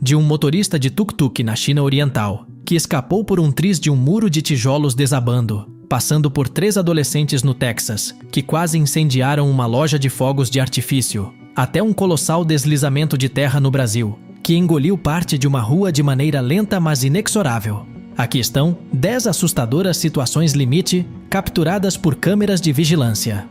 de um motorista de tuk-tuk na China Oriental, que escapou por um triz de um muro de tijolos desabando, passando por 3 adolescentes no Texas, que quase incendiaram uma loja de fogos de artifício, até um colossal deslizamento de terra no Brasil, que engoliu parte de uma rua de maneira lenta mas inexorável. Aqui estão 10 assustadoras situações limite capturadas por câmeras de vigilância.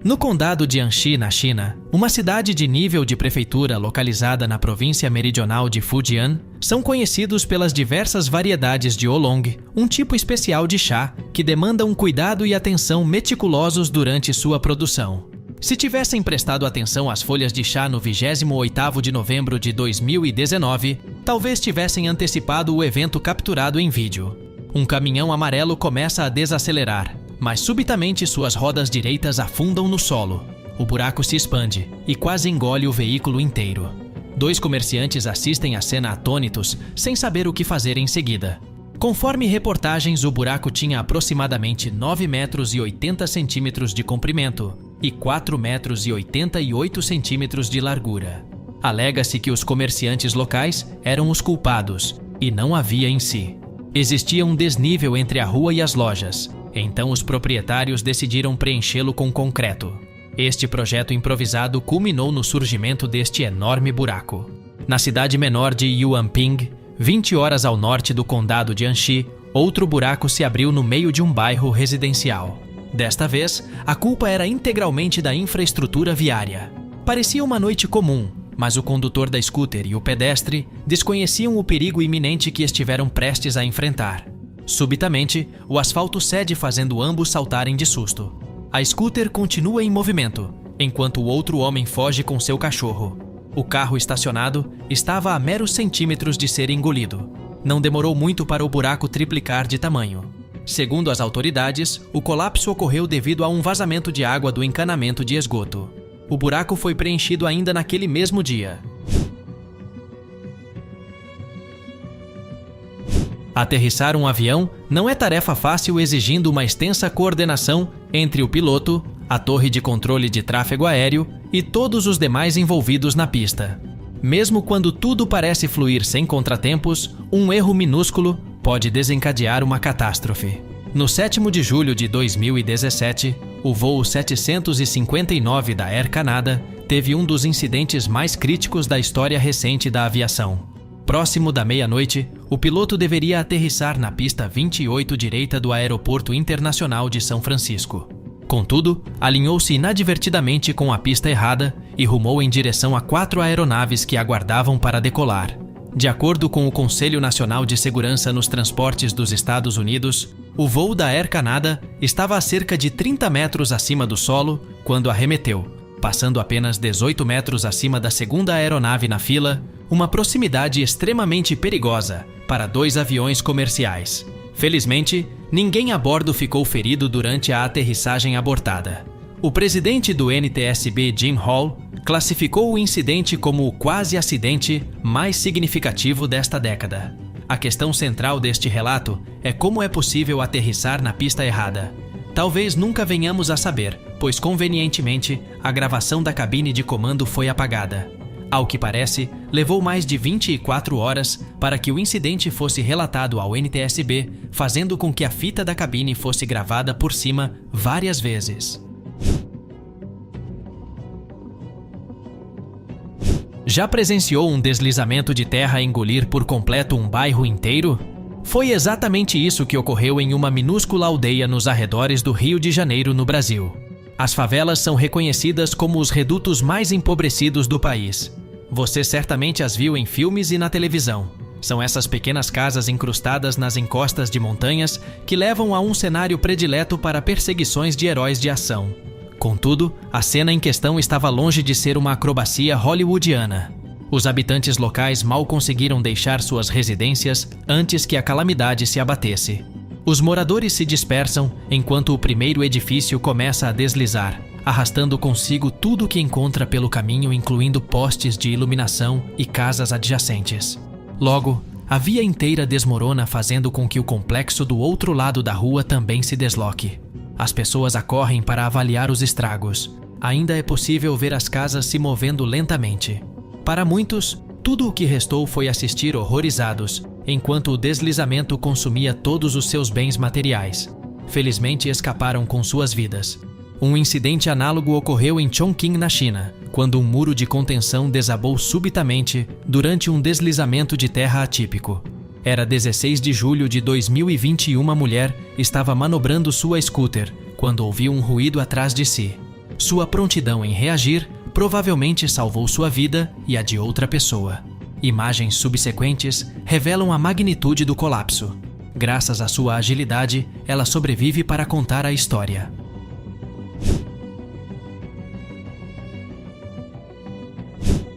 No condado de Anxi, na China, uma cidade de nível de prefeitura localizada na província meridional de Fujian, são conhecidos pelas diversas variedades de oolong, um tipo especial de chá que demanda um cuidado e atenção meticulosos durante sua produção. Se tivessem prestado atenção às folhas de chá no 28º de novembro de 2019, talvez tivessem antecipado o evento capturado em vídeo. Um caminhão amarelo começa a desacelerar, mas subitamente suas rodas direitas afundam no solo. O buraco se expande e quase engole o veículo inteiro. 2 comerciantes assistem à cena atônitos, sem saber o que fazer em seguida. Conforme reportagens, o buraco tinha aproximadamente 9,80 metros de comprimento e 4,88 metros de largura. Alega-se que os comerciantes locais eram os culpados e não havia em si. Existia um desnível entre a rua e as lojas, então os proprietários decidiram preenchê-lo com concreto. Este projeto improvisado culminou no surgimento deste enorme buraco. Na cidade menor de Yuanping, 20 horas ao norte do condado de Anxi, outro buraco se abriu no meio de um bairro residencial. Desta vez, a culpa era integralmente da infraestrutura viária. Parecia uma noite comum, mas o condutor da scooter e o pedestre desconheciam o perigo iminente que estiveram prestes a enfrentar. Subitamente, o asfalto cede fazendo ambos saltarem de susto. A scooter continua em movimento, enquanto o outro homem foge com seu cachorro. O carro estacionado estava a meros centímetros de ser engolido. Não demorou muito para o buraco triplicar de tamanho. Segundo as autoridades, o colapso ocorreu devido a um vazamento de água do encanamento de esgoto. O buraco foi preenchido ainda naquele mesmo dia. Aterrissar um avião não é tarefa fácil, exigindo uma extensa coordenação entre o piloto, a torre de controle de tráfego aéreo e todos os demais envolvidos na pista. Mesmo quando tudo parece fluir sem contratempos, um erro minúsculo pode desencadear uma catástrofe. No 7º de julho de 2017, o voo 759 da Air Canada teve um dos incidentes mais críticos da história recente da aviação. Próximo da meia-noite, o piloto deveria aterrissar na pista 28 direita do Aeroporto Internacional de São Francisco. Contudo, alinhou-se inadvertidamente com a pista errada e rumou em direção a 4 aeronaves que aguardavam para decolar. De acordo com o Conselho Nacional de Segurança nos Transportes dos Estados Unidos, o voo da Air Canada estava a cerca de 30 metros acima do solo quando arremeteu, passando apenas 18 metros acima da segunda aeronave na fila, uma proximidade extremamente perigosa para 2 aviões comerciais. Felizmente, ninguém a bordo ficou ferido durante a aterrissagem abortada. O presidente do NTSB, Jim Hall, classificou o incidente como o quase-acidente mais significativo desta década. A questão central deste relato é como é possível aterrissar na pista errada. Talvez nunca venhamos a saber, pois convenientemente a gravação da cabine de comando foi apagada. Ao que parece, levou mais de 24 horas para que o incidente fosse relatado ao NTSB, fazendo com que a fita da cabine fosse gravada por cima várias vezes. Já presenciou um deslizamento de terra engolir por completo um bairro inteiro? Foi exatamente isso que ocorreu em uma minúscula aldeia nos arredores do Rio de Janeiro, no Brasil. As favelas são reconhecidas como os redutos mais empobrecidos do país. Você certamente as viu em filmes e na televisão. São essas pequenas casas incrustadas nas encostas de montanhas que levam a um cenário predileto para perseguições de heróis de ação. Contudo, a cena em questão estava longe de ser uma acrobacia hollywoodiana. Os habitantes locais mal conseguiram deixar suas residências antes que a calamidade se abatesse. Os moradores se dispersam enquanto o primeiro edifício começa a deslizar, arrastando consigo tudo o que encontra pelo caminho, incluindo postes de iluminação e casas adjacentes. Logo, a via inteira desmorona, fazendo com que o complexo do outro lado da rua também se desloque. As pessoas acorrem para avaliar os estragos. ainda é possível ver as casas se movendo lentamente. Para muitos, tudo o que restou foi assistir horrorizados, enquanto o deslizamento consumia todos os seus bens materiais. Felizmente escaparam com suas vidas. Um incidente análogo ocorreu em Chongqing, na China, quando um muro de contenção desabou subitamente durante um deslizamento de terra atípico. Era 16 de julho de 2020 e uma mulher estava manobrando sua scooter quando ouviu um ruído atrás de si. Sua prontidão em reagir provavelmente salvou sua vida e a de outra pessoa. Imagens subsequentes revelam a magnitude do colapso. Graças à sua agilidade, ela sobrevive para contar a história.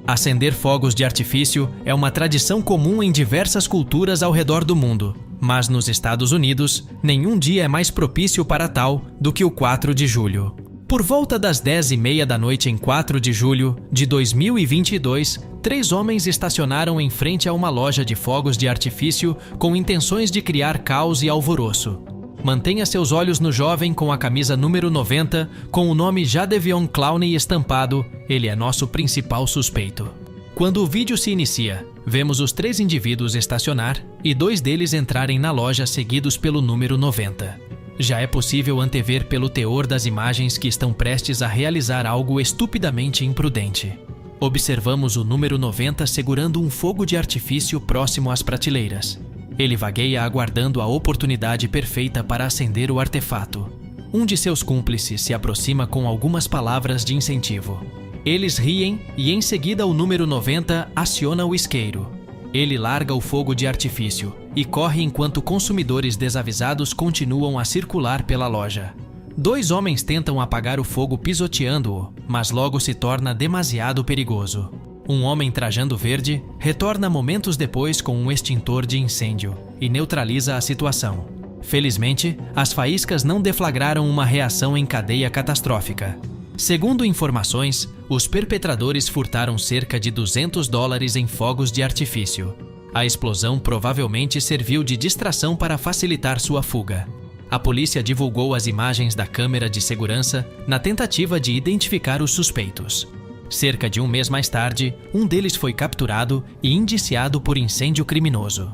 Acender fogos de artifício é uma tradição comum em diversas culturas ao redor do mundo, mas nos Estados Unidos, nenhum dia é mais propício para tal do que o 4 de julho. Por volta das 10h30 da noite em 4 de julho de 2022, 3 homens estacionaram em frente a uma loja de fogos de artifício com intenções de criar caos e alvoroço. Mantenha seus olhos no jovem com a camisa número 90, com o nome Jadeveon Clowney estampado, ele é nosso principal suspeito. Quando o vídeo se inicia, vemos os 3 indivíduos estacionar e 2 deles entrarem na loja seguidos pelo número 90. Já é possível antever pelo teor das imagens que estão prestes a realizar algo estupidamente imprudente. Observamos o número 90 segurando um fogo de artifício próximo às prateleiras. Ele vagueia aguardando a oportunidade perfeita para acender o artefato. Um de seus cúmplices se aproxima com algumas palavras de incentivo. Eles riem e em seguida o número 90 aciona o isqueiro. Ele larga o fogo de artifício e corre enquanto consumidores desavisados continuam a circular pela loja. 2 homens tentam apagar o fogo pisoteando-o, mas logo se torna demasiado perigoso. Um homem trajando verde retorna momentos depois com um extintor de incêndio e neutraliza a situação. Felizmente, as faíscas não deflagraram uma reação em cadeia catastrófica. Segundo informações, os perpetradores furtaram cerca de $200 em fogos de artifício. A explosão provavelmente serviu de distração para facilitar sua fuga. A polícia divulgou as imagens da câmera de segurança na tentativa de identificar os suspeitos. Cerca de um mês mais tarde, um deles foi capturado e indiciado por incêndio criminoso.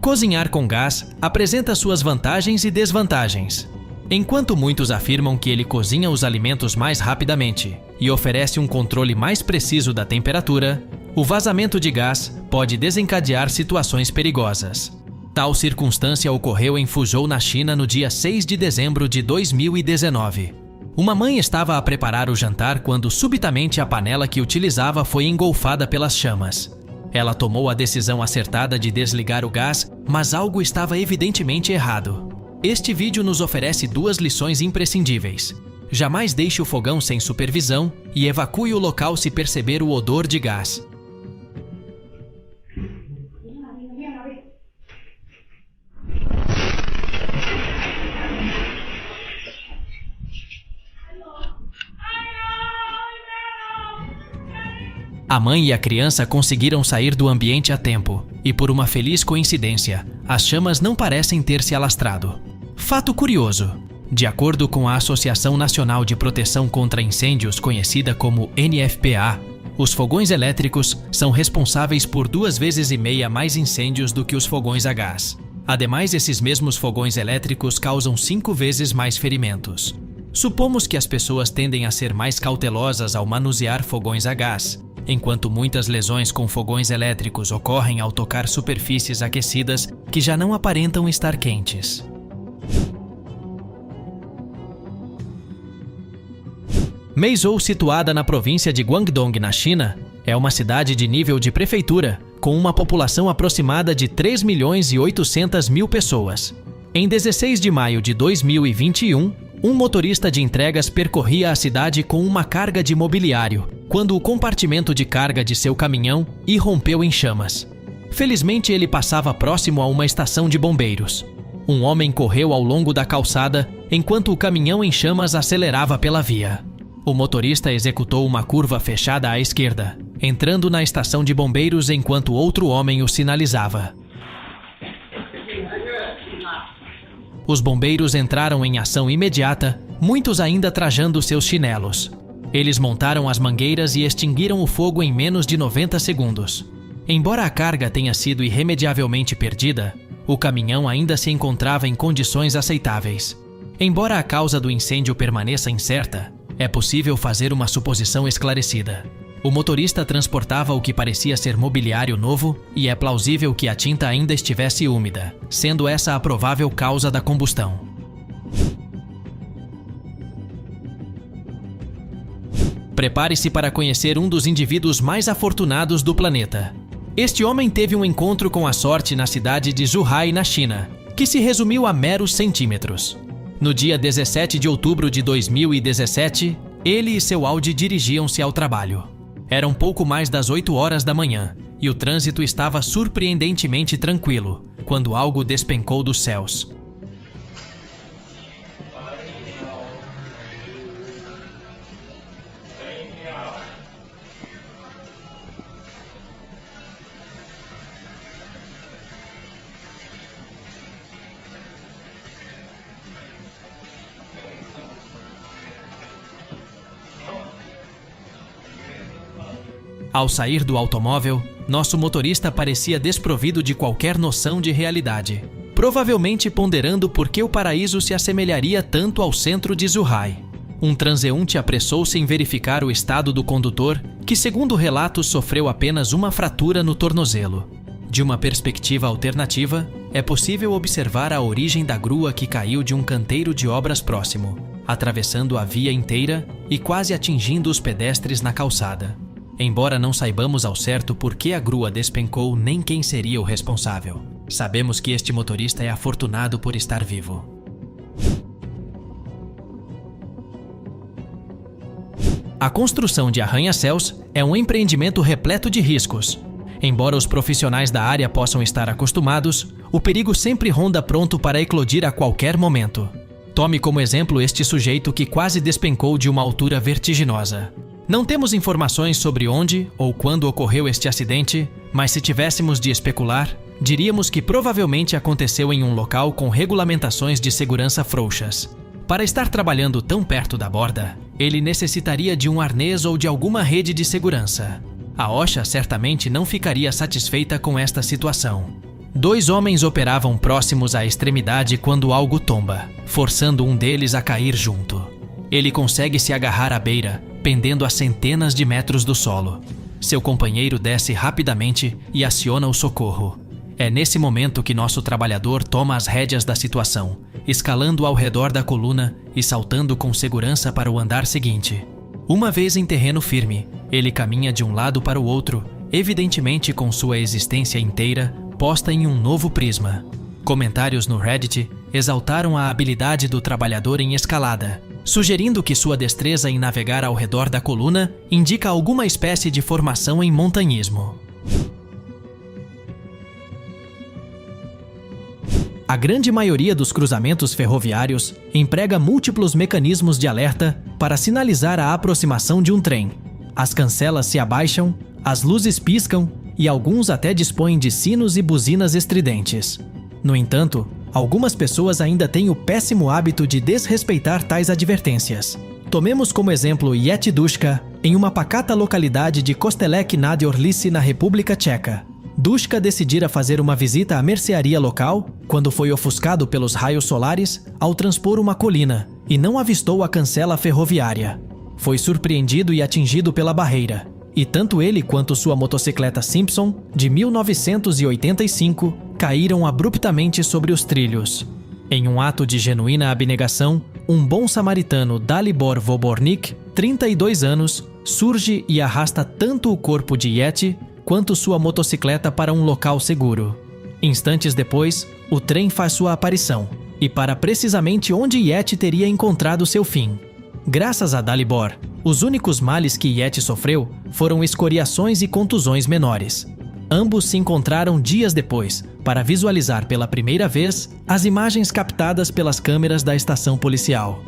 Cozinhar com gás apresenta suas vantagens e desvantagens. Enquanto muitos afirmam que ele cozinha os alimentos mais rapidamente e oferece um controle mais preciso da temperatura, o vazamento de gás pode desencadear situações perigosas. Tal circunstância ocorreu em Fuzhou, na China, no dia 6 de dezembro de 2019. Uma mãe estava a preparar o jantar quando subitamente a panela que utilizava foi engolfada pelas chamas. Ela tomou a decisão acertada de desligar o gás, mas algo estava evidentemente errado. Este vídeo nos oferece 2 lições imprescindíveis. Jamais deixe o fogão sem supervisão e evacue o local se perceber o odor de gás. A mãe e a criança conseguiram sair do ambiente a tempo, e por uma feliz coincidência, as chamas não parecem ter se alastrado. Fato curioso: de acordo com a Associação Nacional de Proteção contra Incêndios, conhecida como NFPA, os fogões elétricos são responsáveis por 2,5 vezes mais incêndios do que os fogões a gás. Ademais, esses mesmos fogões elétricos causam 5 vezes mais ferimentos. Supomos que as pessoas tendem a ser mais cautelosas ao manusear fogões a gás, enquanto muitas lesões com fogões elétricos ocorrem ao tocar superfícies aquecidas que já não aparentam estar quentes. Meizhou, situada na província de Guangdong, na China, é uma cidade de nível de prefeitura, com uma população aproximada de 3.800.000 pessoas. Em 16 de maio de 2021, um motorista de entregas percorria a cidade com uma carga de mobiliário, quando o compartimento de carga de seu caminhão irrompeu em chamas. Felizmente, ele passava próximo a uma estação de bombeiros. Um homem correu ao longo da calçada, enquanto o caminhão em chamas acelerava pela via. O motorista executou uma curva fechada à esquerda, entrando na estação de bombeiros enquanto outro homem o sinalizava. Os bombeiros entraram em ação imediata, muitos ainda trajando seus chinelos. Eles montaram as mangueiras e extinguiram o fogo em menos de 90 segundos. Embora a carga tenha sido irremediavelmente perdida, o caminhão ainda se encontrava em condições aceitáveis. Embora a causa do incêndio permaneça incerta, é possível fazer uma suposição esclarecida. O motorista transportava o que parecia ser mobiliário novo e é plausível que a tinta ainda estivesse úmida, sendo essa a provável causa da combustão. Prepare-se para conhecer um dos indivíduos mais afortunados do planeta. Este homem teve um encontro com a sorte na cidade de Zhuhai, na China, que se resumiu a meros centímetros. No dia 17 de outubro de 2017, ele e seu Audi dirigiam-se ao trabalho. Eram pouco mais das 8 horas da manhã, e o trânsito estava surpreendentemente tranquilo, quando algo despencou dos céus. Ao sair do automóvel, nosso motorista parecia desprovido de qualquer noção de realidade, provavelmente ponderando por que o paraíso se assemelharia tanto ao centro de Zhuhai. Um transeunte apressou-se em verificar o estado do condutor, que, segundo relatos, sofreu apenas uma fratura no tornozelo. De uma perspectiva alternativa, é possível observar a origem da grua que caiu de um canteiro de obras próximo, atravessando a via inteira e quase atingindo os pedestres na calçada. Embora não saibamos ao certo por que a grua despencou nem quem seria o responsável, sabemos que este motorista é afortunado por estar vivo. A construção de arranha-céus é um empreendimento repleto de riscos. Embora os profissionais da área possam estar acostumados, o perigo sempre ronda pronto para eclodir a qualquer momento. Tome como exemplo este sujeito que quase despencou de uma altura vertiginosa. Não temos informações sobre onde ou quando ocorreu este acidente, mas se tivéssemos de especular, diríamos que provavelmente aconteceu em um local com regulamentações de segurança frouxas. Para estar trabalhando tão perto da borda, ele necessitaria de um arnês ou de alguma rede de segurança. A OSHA certamente não ficaria satisfeita com esta situação. 2 homens operavam próximos à extremidade quando algo tomba, forçando um deles a cair junto. Ele consegue se agarrar à beira, pendendo a centenas de metros do solo. Seu companheiro desce rapidamente e aciona o socorro. É nesse momento que nosso trabalhador toma as rédeas da situação, escalando ao redor da coluna e saltando com segurança para o andar seguinte. Uma vez em terreno firme, ele caminha de um lado para o outro, evidentemente com sua existência inteira posta em um novo prisma. Comentários no Reddit exaltaram a habilidade do trabalhador em escalada, sugerindo que sua destreza em navegar ao redor da coluna indica alguma espécie de formação em montanhismo. A grande maioria dos cruzamentos ferroviários emprega múltiplos mecanismos de alerta para sinalizar a aproximação de um trem. As cancelas se abaixam, as luzes piscam e alguns até dispõem de sinos e buzinas estridentes. No entanto, algumas pessoas ainda têm o péssimo hábito de desrespeitar tais advertências. Tomemos como exemplo Yeti Duška, em uma pacata localidade de Kostelec nad Orlicí, na República Tcheca. Duška decidira fazer uma visita à mercearia local quando foi ofuscado pelos raios solares ao transpor uma colina e não avistou a cancela ferroviária. Foi surpreendido e atingido pela barreira, e tanto ele quanto sua motocicleta Simpson, de 1985, caíram abruptamente sobre os trilhos. Em um ato de genuína abnegação, um bom samaritano, Dalibor Vobornik, 32 anos, surge e arrasta tanto o corpo de Yeti quanto sua motocicleta para um local seguro. Instantes depois, o trem faz sua aparição, e para precisamente onde Yeti teria encontrado seu fim. Graças a Dalibor, os únicos males que Yeti sofreu foram escoriações e contusões menores. Ambos se encontraram dias depois para visualizar pela primeira vez as imagens captadas pelas câmeras da estação policial.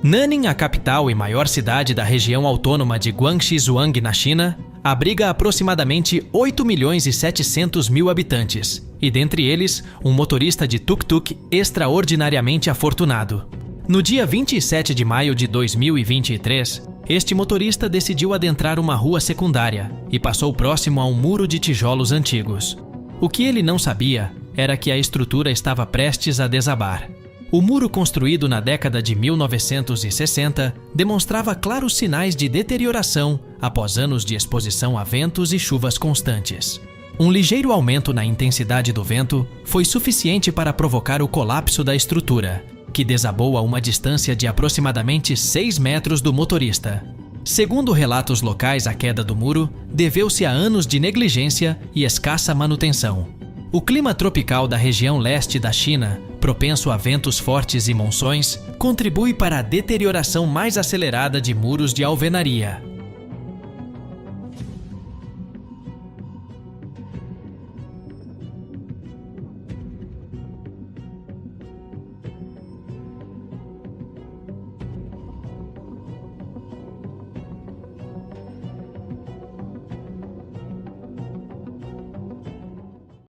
Nanning, a capital e maior cidade da região autônoma de Guangxi Zhuang, na China, abriga aproximadamente 8.700.000 habitantes, e dentre eles, um motorista de tuk-tuk extraordinariamente afortunado. No dia 27 de maio de 2023, este motorista decidiu adentrar uma rua secundária e passou próximo a um muro de tijolos antigos. O que ele não sabia era que a estrutura estava prestes a desabar. O muro construído na década de 1960 demonstrava claros sinais de deterioração após anos de exposição a ventos e chuvas constantes. Um ligeiro aumento na intensidade do vento foi suficiente para provocar o colapso da estrutura, que desabou a uma distância de aproximadamente 6 metros do motorista. Segundo relatos locais, a queda do muro deveu-se a anos de negligência e escassa manutenção. O clima tropical da região leste da China, propenso a ventos fortes e monções, contribui para a deterioração mais acelerada de muros de alvenaria.